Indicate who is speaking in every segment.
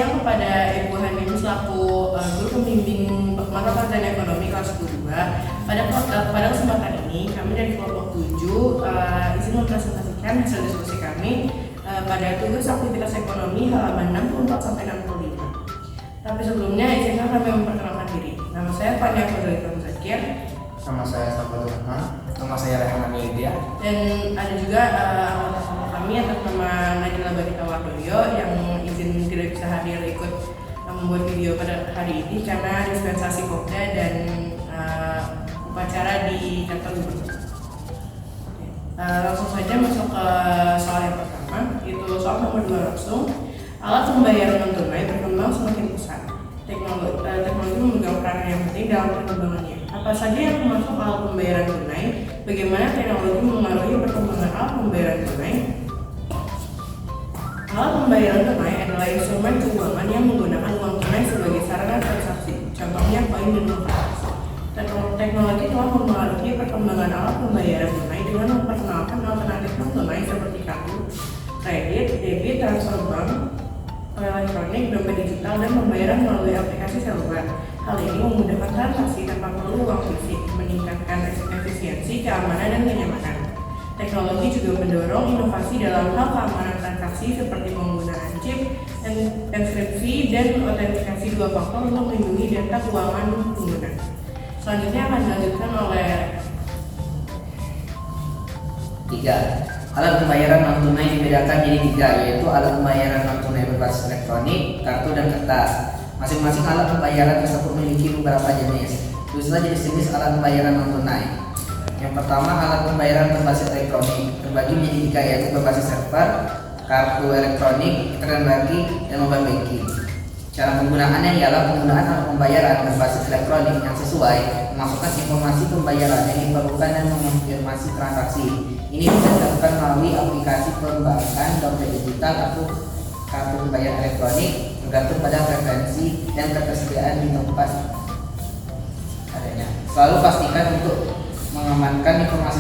Speaker 1: bertanya kepada Ibu Hanim selaku guru pembimbing mata pelajaran ekonomi kelas 2. Pada kesempatan ini kami dari kelompok 7 izin mempresentasikan hasil diskusi kami pada tugas aktivitas ekonomi halaman 64 sampai 65. Tapi sebelumnya izinkan kami memperkenalkan diri. Nama saya Fania Fadlita Zakir.
Speaker 2: Nama saya Sabatul Rahman. Nama saya Rehan Amelia.
Speaker 1: Dan ada juga anggota kelompok kami atas nama Najila Barita Wardoyo yang izin tidak bisa hadir ikut membuat video pada hari ini karena dispensasi Kopda dan upacara di kantor gubernur. Langsung saja masuk ke soal yang pertama, itu soal nomor 2 langsung. Alat pembayaran non tunai berkembang semakin pesat. Teknologi memegang peran yang penting dalam perkembangannya. Apa saja yang termasuk alat pembayaran tunai? Bagaimana teknologi mengaruhi perkembangan alat pembayaran tunai? Alat pembayaran tunai adalah instrumen keuangan yang menggunakan uang tunai sebagai sarana transaksi. Contohnya koin dan kertas. Teknologi telah mempengaruhi perkembangan alat pembayaran tunai dengan memperkenalkan alternatif non tunai seperti kartu kredit, debit, transfer bank, elektronik, dompet digital, dan pembayaran melalui aplikasi seluler. Hal ini memudahkan transaksi tanpa perlu uang fisik, meningkatkan efisiensi, keamanan, dan kenyamanan. Teknologi juga mendorong inovasi dalam hal keamanan transaksi seperti penggunaan chip, enkripsi, dan autentikasi 2 faktor untuk melindungi data keuangan pengguna. Selanjutnya akan dilanjutkan oleh
Speaker 3: 3. Alat pembayaran non tunai dibedakan jadi 3, yaitu alat pembayaran non tunai berbasis elektronik, kartu, dan kertas. Masing-masing alat pembayaran tersebut memiliki beberapa jenis. Khususnya jenis-jenis alat pembayaran non tunai. Yang pertama, alat pembayaran berbasis elektronik terbagi menjadi 3, yaitu berbasis server, kartu elektronik, internet banking, dan mobile banking. Cara penggunaannya ialah penggunaan alat pembayaran berbasis elektronik yang sesuai, memasukkan informasi pembayaran yang diperlukan dan mengonfirmasi transaksi. Ini bisa dilakukan melalui aplikasi perbankan, dompet digital, atau kartu pembayaran elektronik, tergantung pada preferensi dan ketersediaan di tempat adanya. Selalu pastikan untuk mengamankan informasi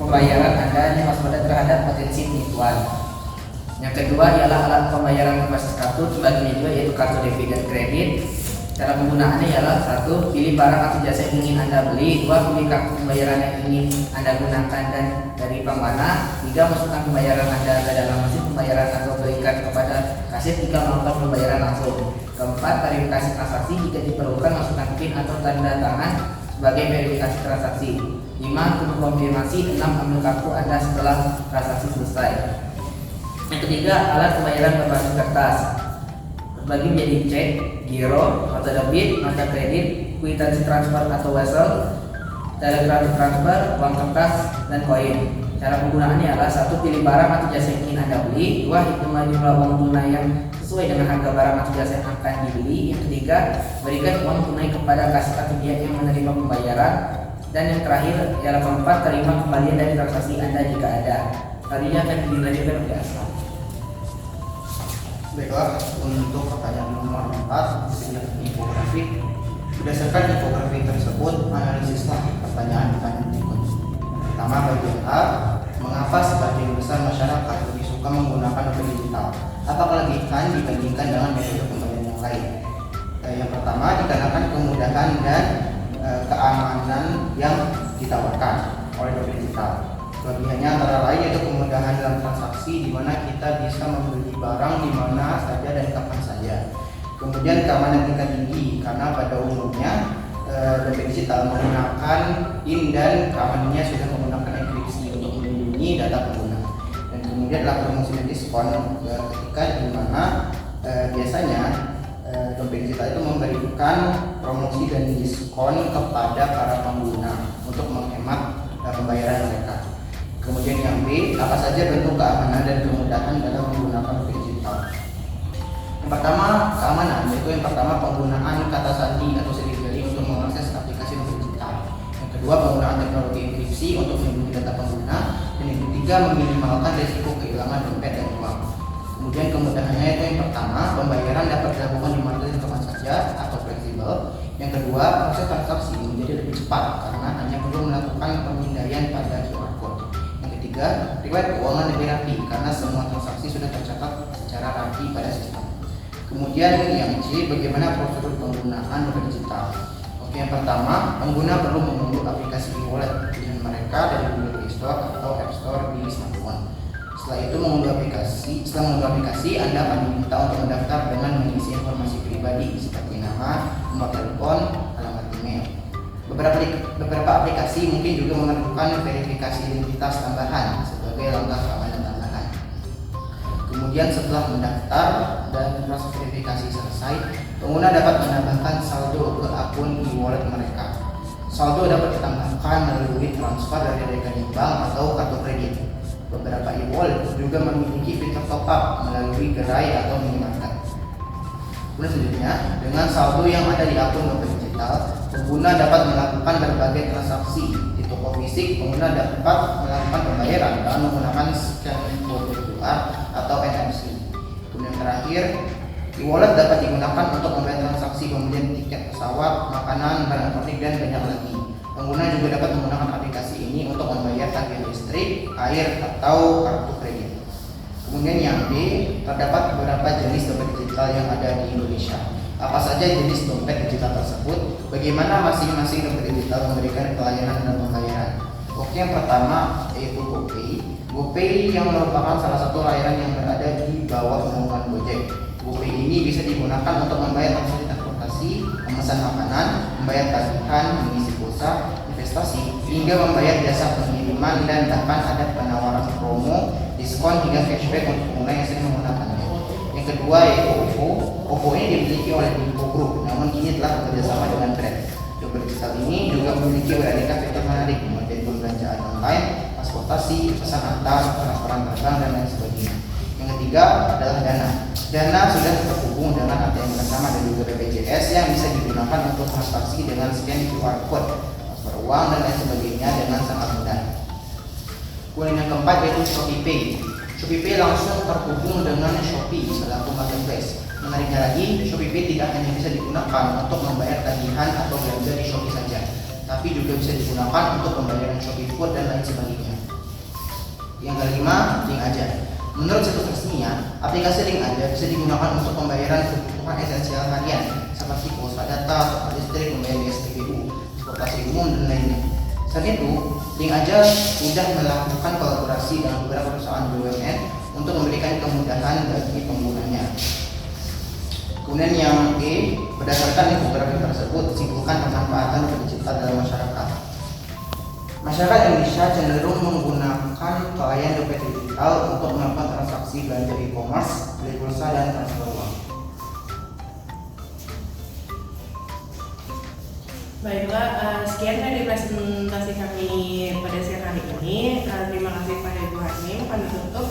Speaker 3: pembayaran Anda dan waspada terhadap potensi penipuan. Yang kedua ialah alat pembayaran berbasis kartu terbagi 2, yaitu kartu debit dan kredit. Cara penggunaannya ialah 1. Pilih barang atau jasa yang ingin Anda beli. 2. Pilih kartu pembayaran yang ingin Anda gunakan dan dari bank mana. 3. Masukkan pembayaran Anda ke dalam mesin pembayaran atau berikan kepada kasir jika melakukan pembayaran langsung. 4. Verifikasi transaksi jika diperlukan, masukkan PIN atau tanda tangan sebagai verifikasi transaksi. 5. Tunggu konfirmasi. 6. Ambil kartu Anda setelah transaksi selesai. Yang ketiga, alat pembayaran berbasis kertas terbagi menjadi cek, giro, nota debit, nota kredit, kwitansi transfer atau wesel, telegram transfer, uang kertas, dan koin. Cara penggunaannya adalah 1. Pilih barang atau jasa yang ingin Anda beli. 2. Hitunglah jumlah uang tunai yang sesuai dengan harga barang atau jasa yang akan dibeli. Yang ketiga, berikan uang tunai kepada kasir atau pihak yang menerima pembayaran. Dan yang terakhir ialah 4. Terima kembalian dari transaksi Anda jika ada. Tadinya akan dilanjutkan oleh Aslam.
Speaker 2: Baiklah, untuk pertanyaan nomor 4, disediakan infografik. Berdasarkan infografik tersebut, analisislah pertanyaan-pertanyaan berikut. Pertama, bagian A, mengapa sebagian besar masyarakat lebih suka menggunakan dompet digital atau kelebihan dibandingkan dengan metode pembayaran yang lain? Yang pertama, dikarenakan kemudahan dan keamanan yang ditawarkan oleh dompet digital. Kelebihannya antara lain yaitu kemudahan dalam transaksi, di mana kita bisa membeli barang di mana saja dan kapan saja. Kemudian keamanan tingkat tinggi, karena pada umumnya dompet digital menggunakan PIN dan keamanannya sudah menggunakan enkripsi untuk melindungi data pengguna. Dan kemudian adalah promosi dan diskon, ketika di mana biasanya dompet digital itu memberikan promosi dan diskon kepada para pengguna untuk menghemat pembayaran mereka. Kemudian yang B, apa saja bentuk keamanan dan kemudahan dalam menggunakan dompet digital? Yang pertama, keamanan, yaitu yang pertama penggunaan kata sandi atau sidik jari untuk mengakses aplikasi dompet digital. Yang kedua, penggunaan teknologi enkripsi untuk melindungi data pengguna. Dan yang ketiga, meminimalkan risiko kehilangan dompet dan uang. Kemudian kemudahannya itu yang pertama, pembayaran dapat dilakukan di mana dan kapan saja atau fleksibel. Yang kedua, proses transaksi menjadi lebih cepat karena hanya perlu melakukan pemindaian pada QR code. Yang ketiga, riwayat keuangan lebih rapi karena semua transaksi sudah tercatat secara rapi pada sistem. Kemudian yang C, bagaimana prosedur penggunaan dompet digital. Oke, yang pertama, pengguna perlu mengunduh aplikasi e-wallet dengan mereka dari Google Play Store atau App Store di smartphone. Setelah mengunduh aplikasi, Anda akan diminta untuk mendaftar dengan mengisi informasi pribadi seperti nama, nomor telepon, alamat email. Beberapa aplikasi mungkin juga memerlukan verifikasi identitas tambahan sebagai langkah keamanan tambahan. Kemudian setelah mendaftar dan proses verifikasi selesai, pengguna dapat menambahkan saldo ke akun e-wallet mereka. Saldo dapat ditambahkan melalui transfer dari rekening bank atau kartu kredit. Beberapa e-wallet juga memiliki fitur top up melalui gerai atau minimarket. Kemudian selanjutnya, dengan saldo yang ada di akun dompet digital, pengguna dapat melakukan berbagai transaksi. Di toko fisik, pengguna dapat melakukan pembayaran dengan menggunakan scan kode QR atau NFC. Kemudian terakhir, e-wallet dapat digunakan untuk membayar transaksi pembelian tiket pesawat, makanan, barang elektronik, dan banyak lagi. Pengguna juga dapat menggunakan aplikasi ini untuk membayar tagihan listrik, air, atau kartu kredit. Kemudian yang D, terdapat beberapa jenis dompet digital yang ada di Indonesia. Apa saja jenis dompet digital tersebut? Bagaimana masing-masing dompet digital memberikan pelayanan dan pembayaran? Oke, yang pertama yaitu GoPay. GoPay yang merupakan salah satu layanan yang berada di bawah naungan Gojek. GoPay ini bisa digunakan untuk membayar transportasi, memesan makanan, membayar tagihan, mengisi pulsa, investasi, hingga membayar jasa pengiriman, dan bahkan ada penawaran promo, diskon hingga cashback untuk pengguna yang sering menggunakannya. Yang kedua yaitu OVO. OVO ini dimiliki oleh Bimbo Group, namun kini telah bekerjasama dengan Grab. Dompet digital ini juga memiliki beraneka fitur menarik, mulai pembelanjaan online, transportasi, pesan antar, transferan terbang, dan lain sebagainya. Yang ketiga adalah Dana. Dana sudah terhubung dengan ATM bersama dan juga BPJS yang bisa digunakan untuk transaksi dengan scan QR code, transfer uang, dan lain sebagainya dengan sangat mudah. Kemudian yang keempat yaitu ShopeePay. ShopeePay langsung terhubung dengan Shopee selaku marketplace. Menariknya lagi, ShopeePay tidak hanya bisa digunakan untuk membayar tagihan atau belanja di Shopee saja, tapi juga bisa digunakan untuk pembayaran Shopee Food dan lain sebagainya. Yang kelima, Link Aja. Menurut situs resminya, aplikasi Link Aja bisa digunakan untuk pembayaran kebutuhan esensial harian seperti pulsa data, listrik, pembayaran SPBU, transportasi umum, dan lainnya. Selain itu, Link Aja sudah melakukan kolaborasi dengan beberapa perusahaan BUMN untuk memberikan kemudahan bagi penggunanya. Kemudian yang E, berdasarkan infografi tersebut, simpulkan pemanfaatan dompet digital dalam masyarakat. Masyarakat Indonesia cenderung menggunakan pelayanan dompet digital untuk melakukan transaksi belanja e-commerce, beli pulsa, dan transfer uang.
Speaker 1: Baiklah, sekian tadi presentasi kami pada siang hari ini. Terima kasih Pak Ibu Hakim. Kami tutup.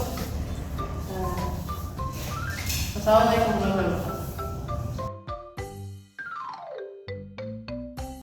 Speaker 1: Wassalamualaikum warahmatullahi wabarakatuh.